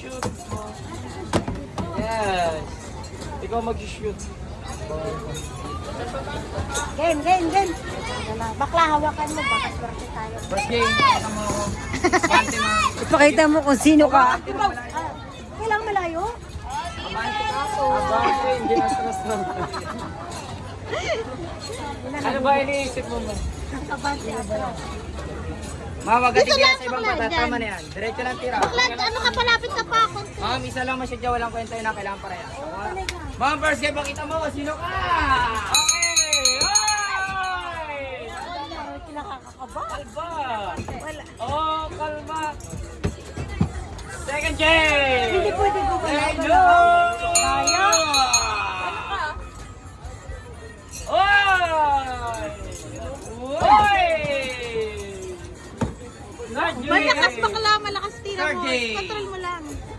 Shoot. Yes. Ikaw mag-shoot. Game. Bakla, hawakan mo. Baka swerte tayo. First game, pakita mo ako. Abante mo. Ipakita mo kung sino ka. Kailang malayo? Abante ka ako. Abante, hindi na stress na. Ano ba iniisip mo ba? Abante ako. Mawag ka sa ibang bata. Tama na yan. Diretso lang tira. Bakla, ano ka palapit ka pa ako? Ma'am, isa lang masyadya. Walang kwento yun na kailangan para yan. Ma'am, first game, pakita mo kung sino ka. Okay. Oy! Kinakakakaba. Kalba. Wala. Oh, kalma. Second game. Hindi pwede ko ba? Hello. Kaya? Oy! Oy! Malakas bakla, malakas tira Third mo. game. Control mo